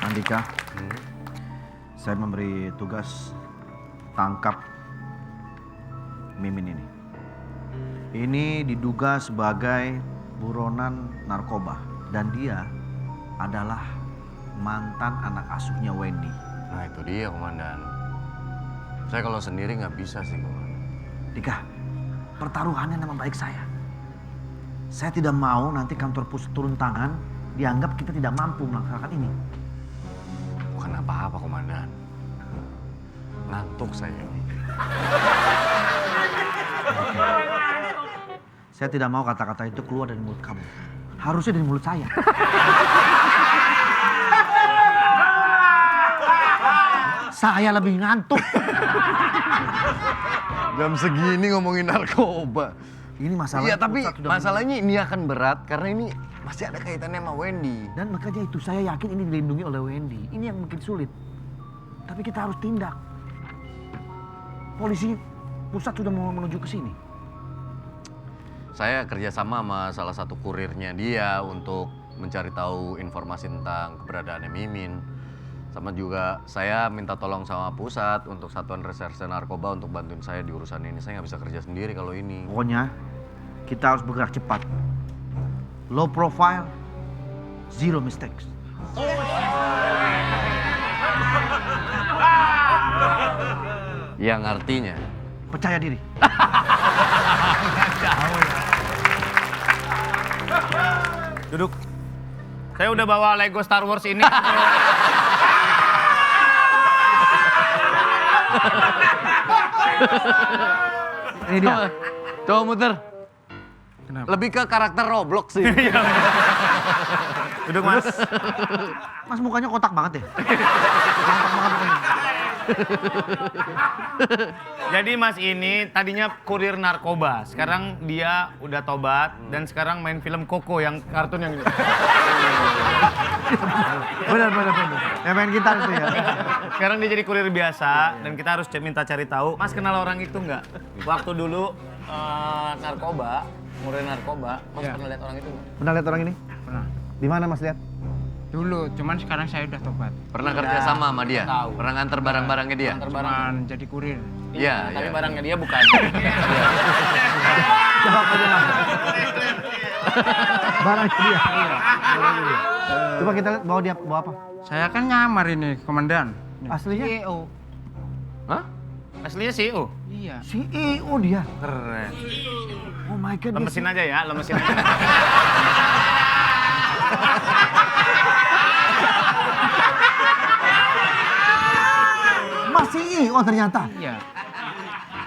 Andika, saya memberi tugas tangkap Mimin ini. Ini diduga sebagai buronan narkoba dan dia adalah mantan anak asuhnya Wendy. Nah itu dia, Komandan. Saya kalau sendiri nggak bisa sih, Komandan. Dika, pertaruhannya nama baik saya. Saya tidak mau nanti kantor pusat turun tangan, dianggap kita tidak mampu melaksanakan ini. Bukan apa-apa, Komandan. Ngantuk saya. Saya tidak mau kata-kata itu keluar dari mulut kamu. Harusnya dari mulut saya. Saya lebih ngantuk. Jam segini ngomongin narkoba. Ini masalah. Iya, tapi pusat sudah masalahnya ini akan berat karena ini masih ada kaitannya sama Wendy. dan makanya itu saya yakin ini dilindungi oleh Wendy. Ini yang mungkin sulit. Tapi kita harus tindak. Polisi pusat sudah mau menuju ke sini. Saya kerjasama sama salah satu kurirnya dia untuk mencari tahu informasi tentang keberadaannya Mimin. Sama juga saya minta tolong sama pusat untuk Satuan Reserse Narkoba untuk bantuin saya di urusan ini. Saya nggak bisa kerja sendiri kalau ini. Pokoknya kita harus bergerak cepat. Low profile, zero mistakes. Yang artinya Percaya diri. Duduk. Saya udah bawa Lego Star Wars ini. Ini dia. coba muter. Kenapa? Lebih ke karakter Roblox sih. Duduk, Mas. Mas mukanya kotak banget ya. Kotak banget mukanya. Jadi Mas ini tadinya kurir narkoba. Sekarang dia udah tobat dan sekarang main film Koko yang kartun yang Benar. Yang main gitar itu ya. sekarang dia jadi kurir biasa dan kita harus minta cari tahu. Mas kenal orang itu nggak? Waktu dulu narkoba, kurir narkoba, Mas Ya. pernah lihat orang itu nggak? Pernah lihat orang ini? Pernah. Di mana Mas lihat? Dulu, cuman sekarang saya udah tobat. Pernah kerja sama sama dia? Tahu. Pernah nganter barang-barangnya dia? Antar barang. Cuman jadi kurir. Iya, Tapi iya. barangnya dia bukan. Jawab aja Mas. Barang dia. Coba kita lihat bawa dia bawa apa? Saya kan nyamar ini, komandan. Aslinya? CEO. Hah? Aslinya CEO. Iya. CEO dia. Keren. Oh my god. dia Lemesin aja ya, lemesin aja. Mas CEO ternyata. Iya.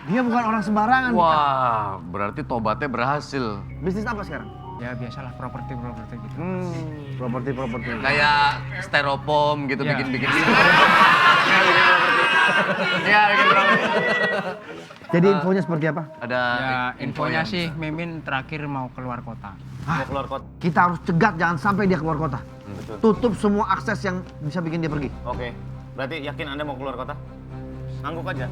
Dia bukan orang sembarangan. Wah, berarti tobatnya berhasil. Bisnis apa sekarang? Ya biasalah properti gitu. Properti. Kayak styrofoam gitu, Iya. bikin-bikin. Iya, bikin properti. Jadi infonya seperti apa? Ada Ya info infonya yang- sih Mimin terakhir mau keluar kota. Mau keluar kota. Kita harus cegat jangan sampai dia keluar kota. Betul. Tutup semua akses yang bisa bikin dia pergi. Oke. Berarti yakin Anda mau keluar kota? Ngangguk aja.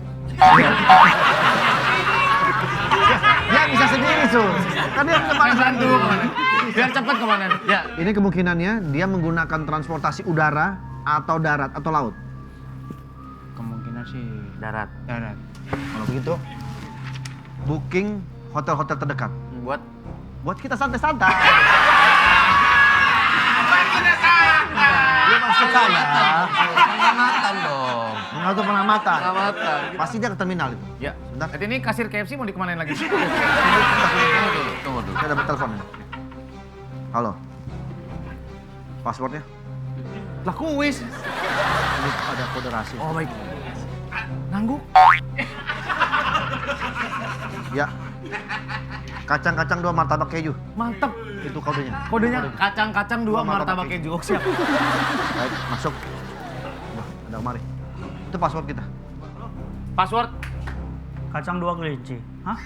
Dia bisa sendiri, Sur. Kan dia punya Saya bantu. bantu, Komandan. Biar cepet, Komandan. Ya, Ini kemungkinannya dia menggunakan transportasi udara atau darat atau laut. Kemungkinan sih Darat. darat. Kalau begitu, booking hotel-hotel terdekat. Buat Buat kita santai-santai. Dia maksud saya. pengamatan dong. Enggak tuh pengamatan. Pengamatan. Pasti dia ke terminal itu. ya. Bentar. Nanti ini kasir KFC mau dikemanain lagi? Tunggu dulu. Saya dapat telepon. Halo. Passwordnya? Lah kuis. Ini ada kode rahasia. Oh baik. Ngangguk. Ya. Kacang-kacang 2 martabak keju. Mantep. Itu kodenya. Kodenya kacang-kacang 2 Dua martabak martabak keju. Oh, siap. Baik, masuk. Wah, ada kemari. Itu password kita. Password. Kacang 2 kelinci. Hah?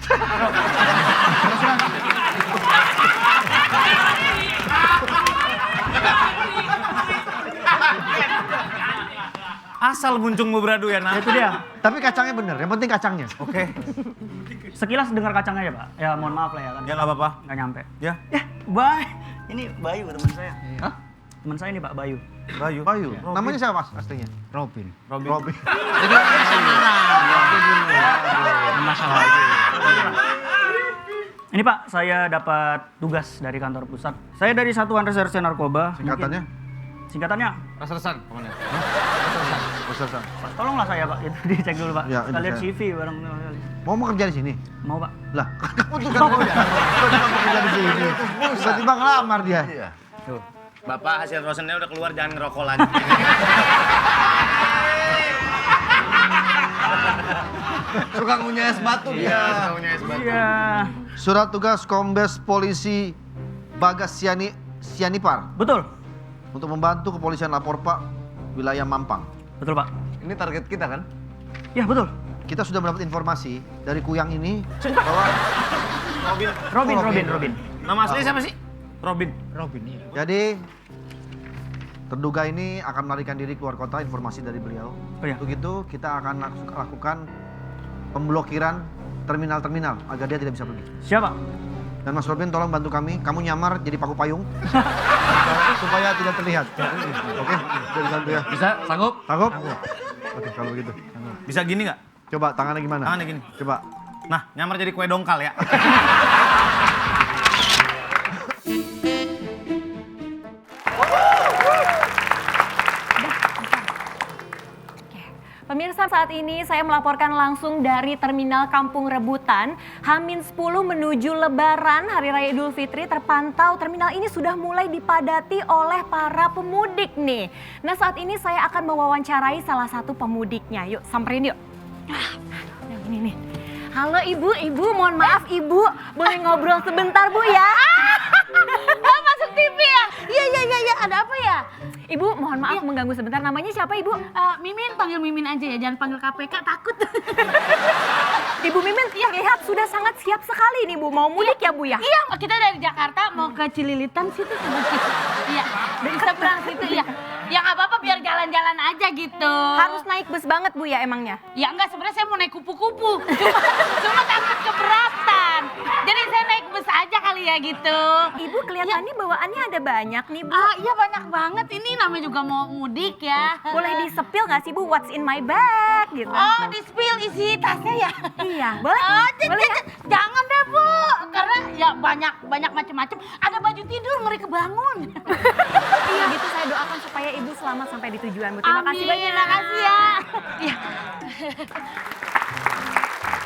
Asal muncung beradu ya, nah. Ya, itu dia. Tapi kacangnya bener, yang penting kacangnya. Oke. Sekilas dengar kacang aja, Pak. Ya mohon maaf lah ya kan. Ya nggak apa-apa. Nggak nyampe. Ya. Bye. Ini Bayu teman saya. Hah? Teman saya nih Pak, Bayu. Bayu. Namanya siapa Mas aslinya? Robin. Robin. Masalah. Ini Pak, saya dapat tugas dari kantor pusat. Saya dari Satuan Reserse Narkoba. Singkatannya? Singkatannya, Resersan, komandan. Ustaz. Pak, tolonglah saya Pak, itu dicek dulu Pak. Ya, Kita lihat saya- CV bareng. Mau kerja di sini? Mau Pak? Lah, kamu juga mau kerja di sini. Tiba-tiba ngelamar dia. Iya. Tuh, Bapak hasil rosennya udah keluar, jangan ngerokok lagi. Suka ngunyah es batu dia. Suka ngunyah es batu. Iya. Surat tugas Kombes Polisi Bagas Sianipar Betul. untuk membantu kepolisian Lapor Pak wilayah Mampang. Betul Pak. Ini target kita kan? Ya betul. Kita sudah mendapat informasi dari Kuyang ini bahwa Robin. Nama asli siapa sih? Robin. Robin iya. jadi terduga ini akan melarikan diri keluar kota, informasi dari beliau. Oh ya. Untuk itu kita akan lakukan pemblokiran terminal-terminal agar dia tidak bisa pergi. Siapa? Dan Mas Robin tolong bantu kami, kamu nyamar jadi paku payung supaya tidak terlihat. Oke, jadi bantu ya. Bisa? Sanggup? Sanggup? Oke, kalau begitu. Bisa gini nggak? Coba tangannya gimana? Tangannya gini. Coba. Nah, nyamar jadi kue dongkal ya. Pemirsa, saat ini saya melaporkan langsung dari Terminal Kampung Rebutan. H-10 menuju Lebaran Hari Raya Idul Fitri terpantau terminal ini sudah mulai dipadati oleh para pemudik nih. Nah, saat ini saya akan mewawancarai salah satu pemudiknya. Yuk, samperin yuk. Nah, ini nih. Halo Ibu, mohon maaf Ibu, boleh ngobrol sebentar Bu ya? Masuk TV ya? Iya, ada apa ya? Ibu, mohon maaf mengganggu sebentar. Namanya siapa Ibu? Mimin, panggil Mimin aja ya, jangan panggil KPK, takut. Ibu Mimin terlihat sudah sangat siap sekali nih Bu, mau mudik ya Bu ya? Iya, kita dari Jakarta mau ke Cililitan situ. Iya, dari seberang situ ya. Ya nggak apa-apa, biar jalan-jalan aja gitu. Harus naik bus banget Bu ya emangnya? Ya enggak, sebenarnya saya mau naik kupu-kupu. Cuma takut keberatan. Jadi saya naik bus aja kali ya gitu. Ibu kelihatannya bawaannya ada banyak nih Bu. Iya banyak banget, ini namanya juga mau mudik ya. Boleh di-spill nggak sih Bu, what's in my bag gitu? Oh, di spill isi tasnya ya? Iya, boleh? Oh, Boleh ya? jangan deh Bu, karena ya banyak macam-macam. Ada baju tidur, ngeri kebangun. Iya gitu, saya doakan supaya Ibu selamat sampai di tujuan Bu. Terima kasih banyak. Terima kasih ya. Iya.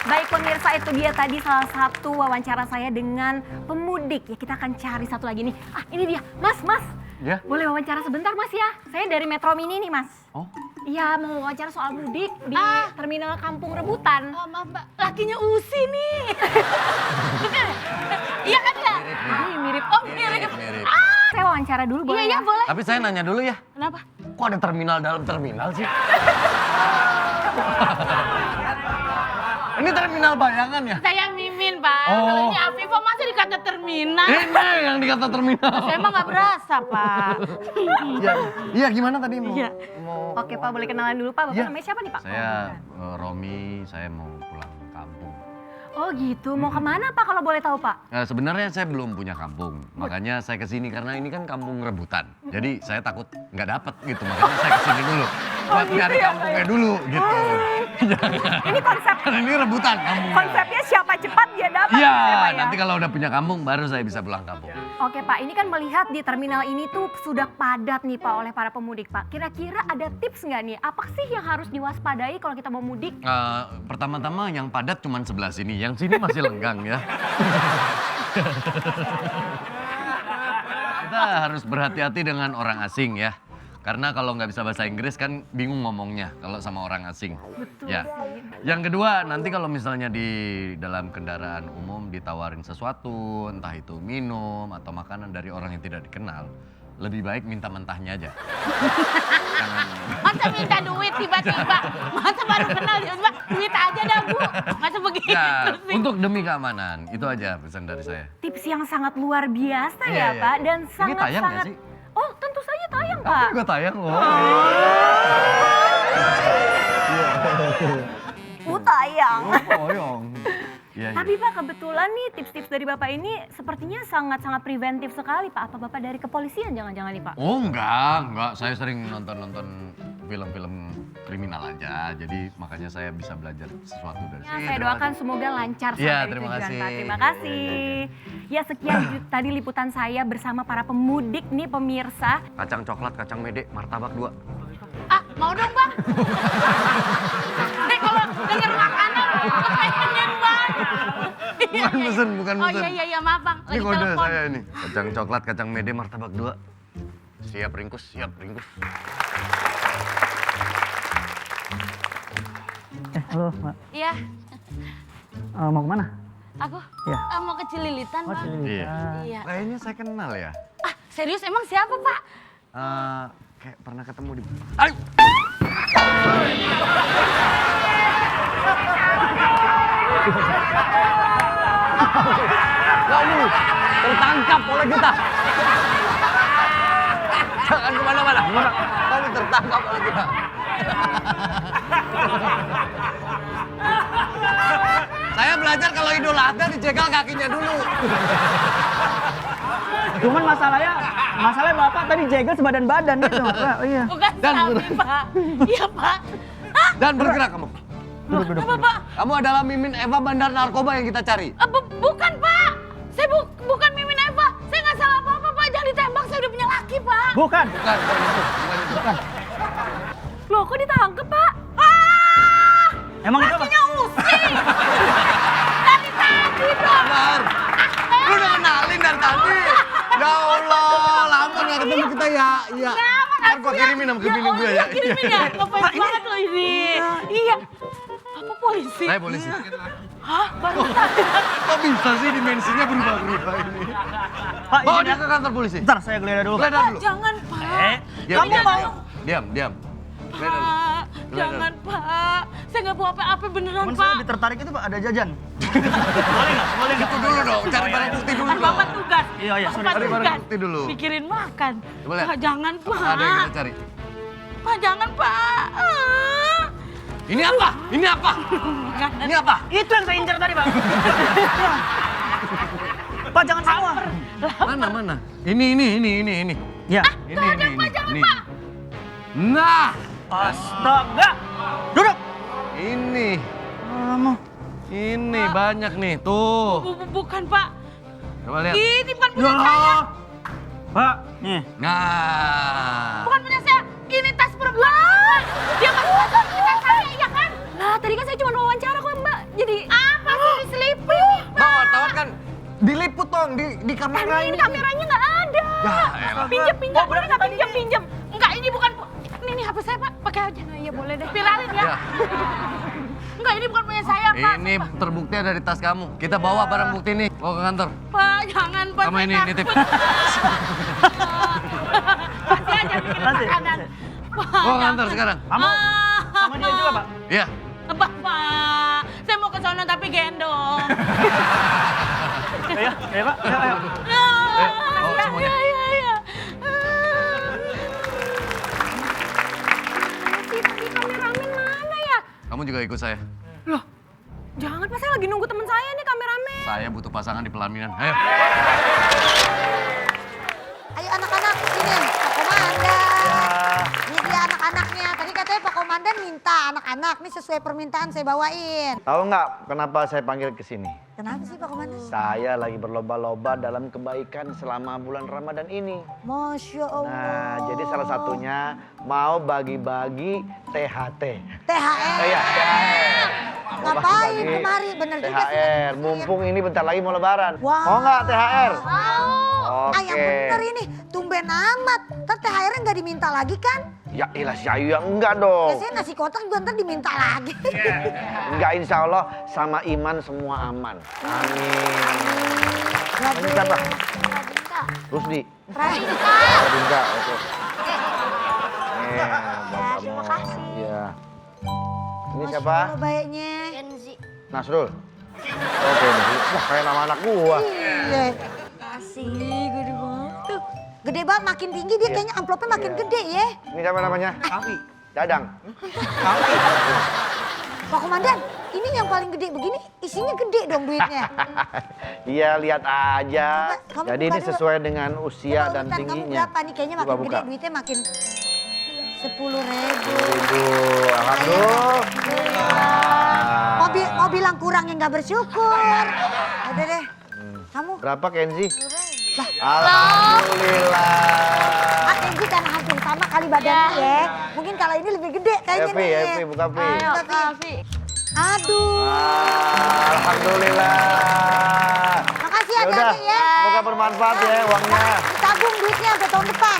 Baik pemirsa, itu dia tadi salah satu wawancara saya dengan pemudik. Ya kita akan cari satu lagi nih. Ah ini dia, Mas. Ya. Boleh wawancara sebentar Mas ya? Saya dari Metro Mini nih Mas. Oh. Iya mau wawancara soal mudik di Terminal Kampung Rebutan. Oh, maaf Mbak, lakinya Usi nih. Bener? Iya kan ya? Mirip. Oh mirip. Mirip. Saya wawancara dulu boleh Iya ya? boleh. Tapi saya nanya dulu ya. Kenapa? Kok ada terminal dalam terminal sih? Ini terminal bayangan ya? Saya Mimin Pak. Oh. Kalau ini Afifah masa dikata terminal? Ini yang dikata terminal. Saya emang nggak berasa Pak. Iya, gimana tadi mau? Iya. Oke Pak, boleh kenalan dulu Pak. Bapak Iya. namanya siapa nih Pak? Saya Romi, saya mau pulang kampung. Oh gitu, mau kemana Pak kalau boleh tahu Pak? Sebenarnya saya belum punya kampung, makanya saya kesini karena ini kan kampung rebutan. Jadi saya takut nggak dapet gitu, makanya saya kesini dulu. Buat nyari kampungnya dulu gitu. Ini konsep, Karena ini rebutan kampungnya. konsepnya siapa cepat dia dapat Iya, gitu ya Pak ya? nanti kalau udah punya kampung baru saya bisa pulang kampung. Oke Pak, ini kan melihat di terminal ini tuh sudah padat nih Pak oleh para pemudik Pak. Kira-kira ada tips nggak nih? Apa sih yang harus diwaspadai kalau kita mau mudik? Pertama-tama yang padat cuma sebelah sini, yang sini masih lenggang ya. Kita harus berhati-hati dengan orang asing ya. Karena kalau nggak bisa bahasa Inggris kan bingung ngomongnya kalau sama orang asing. Betul Ya. sih. Yang kedua, nanti kalau misalnya di dalam kendaraan umum ditawarin sesuatu, entah itu minum atau makanan dari orang yang tidak dikenal, lebih baik minta mentahnya aja. Jangan. Masa minta duit tiba-tiba? Masa baru kenal tiba-tiba duit aja dah Bu? Masa begitu Ya, sih? untuk demi keamanan, itu aja pesan dari saya. Tips yang sangat luar biasa Iya, ya iya, Pak. iya. Dan Ini sangat-sangat... tayang nggak sih? Oh tentu saja tayang Aku Pak. juga tayang loh. Tayang. Koyong. Ya, iya. Tapi Pak, kebetulan nih tips-tips dari Bapak ini sepertinya sangat-sangat preventif sekali Pak. Apa Bapak dari kepolisian jangan-jangan nih Pak? Oh enggak. Saya sering nonton film-film kriminal aja. Jadi makanya saya bisa belajar sesuatu dari Ya, situ. saya doakan semoga lancar sampai Iya, di terima tujuan kasih. Pak. Terima kasih. Ya sekian tadi liputan saya bersama para pemudik nih pemirsa. Kacang coklat, kacang mede, martabak 2. Ah, mau dong bang. Nih kalau denger makanan, kepengen banget. Bukan Oh mesen. iya maaf bang, Ini lagi kode telepon. saya ini. Kacang coklat, kacang mede, martabak 2. Siap ringkus. Halo, Mbak. Iya, Mau kemana? aku Iya. mau ke Cililitan Oh, bang. Cililitan. Iya. Kayaknya saya kenal ya. Ah, serius emang siapa pak? Kayak pernah ketemu di... Ayo! Kamu tertangkap oleh kita. Jangan kemana-mana. Kamu tertangkap oleh kita. Saya belajar kalau Idul Adha dijegal kakinya dulu. Cuman masalahnya Bapak tadi jegal sebadan-badan gitu. Pak. Oh iya. Bukan Dan Sami pak. Iya pak. Dan bergerak kamu. Duduk. Apa pak? Kamu adalah Mimin Eva bandar narkoba yang kita cari. Bukan pak. Saya bukan Mimin Eva. Saya nggak salah apa-apa pak. Jangan ditembak. Saya udah punya laki pak. Bukan. Bukan itu. Loh kok ditangkep Pak? Emang itu apa? Lakinya Usi. Dari tadi dong. Sabar. Lu udah kenalin dari tadi. Ya Allah, lama gak ketemu kita ya. Iya. Ntar gua kirimin sama ke bini gue ya. Iya kirimin ya. Ngefans banget loh ini. Iya. Apa polisi? Saya polisi. Hah? Baru tadi. Kok bisa sih dimensinya berubah-berubah ini? Pak, Bawa izin dia ya. ke kantor polisi. Bentar, saya geledah dulu. Geledah Pak, dulu. jangan pak. Diam. Diam. Geledah dulu. Pak, jangan pak. Saya nggak bawa apa-apa beneran Cuman pak. saya lebih tertarik itu Pak, ada jajan. Boleh nggak? Itu dulu dong, cari barang bukti dulu Kan dong. bapak tugas. Iya, sorry. Bapak Cari barang tugas. bukti dulu. Pikirin makan. Coba lihat. Pak, jangan pak. Ada yang kita cari. Pak, jangan pak. Ini apa? Ini apa? Makanan. Ini apa? Itu yang saya incar tadi Pak. Pak jangan semua. Mana? Ini. Ya. Ini. Nah, Astaga. Duduk. ini. Kamu. Ini banyak nih, tuh. Bukan pak. Coba lihat. Ini bukan punya saya. Ya. Pak, nih. Nah. Bukan punya saya. Ini tas perempuan. Dia masuk kita saya, iya kan? Lah tadi kan saya cuma wawancara kok Mbak. Jadi Apa sih diselipin? Mbak wartawan kan diliput dong di kamera ini ini. kameranya nggak ada. Ya, elah. Pinjam, boleh nggak pinjam? Enggak, ini bukan. Ini HP saya pak, pakai aja. Iya boleh deh. Viralin ya. Ya. Enggak, ini bukan punya saya pak. Ini terbukti ada di tas kamu. Kita bawa barang bukti nih, bawa ke kantor. Pak, jangan pak. Sama saya ini, takut. nitip. Pasti aja bikin Nanti. makanan. Pak, Bawa ke kantor jangan. sekarang. Kamu sama dia juga Pak. Iya. Bapak, saya mau ke sana tapi gendong. Ayo Pak. Ayo. bawa semuanya. Iya. Si kameramen mana ya? Kamu juga ikut saya. Loh, jangan Pak, saya lagi nunggu teman saya nih kameramen. Saya butuh pasangan di pelaminan. Ayo. Ayo anak-anak, sini Pak Komandan. Ini dia anak-anaknya. Tadi katanya Pak Komandan minta anak-anak. Ini sesuai permintaan saya bawain. Tahu nggak kenapa saya panggil ke sini? Kenapa sih Pak Komandan? Saya lagi berlomba-lomba dalam kebaikan selama bulan Ramadan ini. Masya Allah. Nah, jadi salah satunya mau bagi-bagi THT. THR. Iya, THR. Mau Ngapain bagi-bagi kemari? Bener juga sih. THR. Mumpung ini bentar lagi mau lebaran. Wow. Mau nggak THR? Ah, Oke. yang bener ini. Tumben amat. Ntar THR-nya nggak diminta lagi kan? Ya ilah si Ayu yang enggak dong. Biasanya nasi kotak juga ntar diminta lagi. Enggak, insya Allah sama iman semua aman. Amin. Ini siapa? Rusdi. Radinka. Radinka, oke. Buat kamu. terima kasih. Iya. Ini Masya siapa? Allah baiknya. Nasrul. Oke, wah kayak nama anak gua. Iya. Kasih, gede banget tuh. Gede banget, makin tinggi dia kayaknya amplopnya makin gede ya. Ini siapa namanya? Kavi. Dadang. Kavi. Pak Komandan, Ini yang paling gede begini, isinya gede dong duitnya. Iya, lihat aja. Coba, kamu Jadi buka ini dulu. sesuai dengan usia Coba dan urutan kamu tingginya. berapa nih? Kayaknya makin Buka-buka. gede duitnya makin 10.000. Alhamdulillah. Mau bilang kurang yang nggak bersyukur. Udah deh. Kamu Berapa Kenzi? lah, Alhamdulillah. Kenzi kan hampir sama kali badannya ya. Mungkin kalau ini lebih gede kayaknya Evi, nih. Evi, buka Pi. Ayo, Tapi- Kavi. Aduh. Alhamdulillah. Makasih Ya udah, hati-hati ya. semoga bermanfaat ya uangnya. Tabung duitnya sampai tahun depan.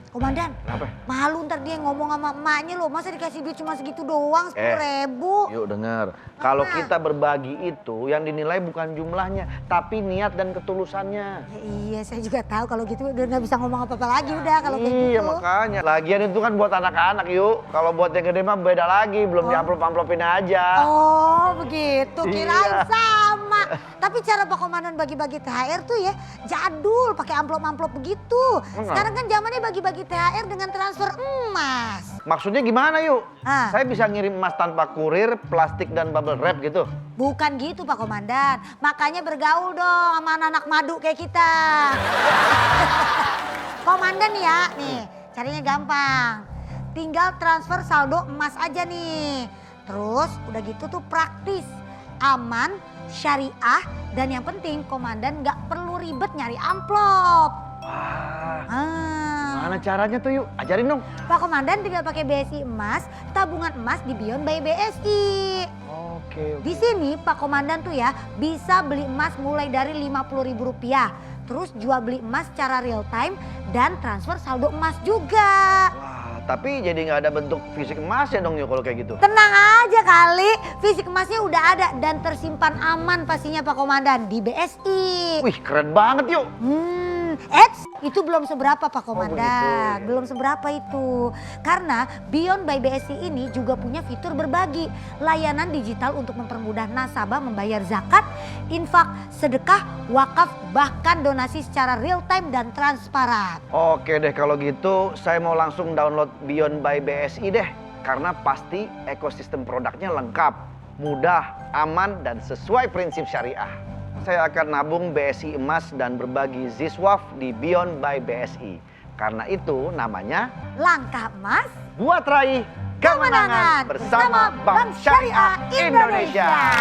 Komandan, Kenapa? malu ntar dia ngomong sama emaknya loh. Masa dikasih duit cuma segitu doang, 10.000. Yuk denger, kalau kita berbagi itu yang dinilai bukan jumlahnya, tapi niat dan ketulusannya. Ya, iya, saya juga tahu kalau gitu udah nggak bisa ngomong apa-apa lagi udah kalau kayak Iya gitu. makanya. Lagian itu kan buat anak-anak yuk. Kalau buat yang gede mah beda lagi, belum diamplop-amplopin aja. Oh begitu, kirain Iya. sama. Tapi cara Pak Komandan bagi-bagi THR tuh ya jadul, pakai amplop-amplop begitu. Sekarang kan zamannya bagi-bagi THR dengan transfer emas. Maksudnya gimana yuk? Ah. Saya bisa ngirim emas tanpa kurir, plastik dan bubble wrap gitu. Bukan gitu Pak Komandan, makanya bergaul dong sama anak-anak madu kayak kita. Komandan ya, nih caranya gampang. Tinggal transfer saldo emas aja nih. Terus udah gitu tuh praktis, aman, syariah, dan yang penting Komandan nggak perlu ribet nyari amplop. Ah. Mana caranya tuh yuk? Ajarin dong. Pak Komandan tinggal pakai BSI emas, tabungan emas di Beyond by BSI. Oke. Di sini Pak Komandan tuh ya bisa beli emas mulai dari Rp50.000. Terus jual beli emas secara real time dan transfer saldo emas juga. Wah, tapi jadi nggak ada bentuk fisik emasnya dong yuk kalau kayak gitu. Tenang aja kali, fisik emasnya udah ada dan tersimpan aman pastinya Pak Komandan di BSI. Wih keren banget yuk. Itu belum seberapa Pak Komandan, belum seberapa itu. Karena Beyond by BSI ini juga punya fitur berbagi, layanan digital untuk mempermudah nasabah membayar zakat, infak, sedekah, wakaf, bahkan donasi secara real time dan transparan. Oke deh kalau gitu saya mau langsung download Beyond by BSI deh. Karena pasti ekosistem produknya lengkap, mudah, aman, dan sesuai prinsip syariah. Saya akan nabung BSI emas dan berbagi Ziswaf di Beyond by BSI. Karena itu namanya Langkah emas, buat raih kemenangan bersama Bank Syariah Indonesia.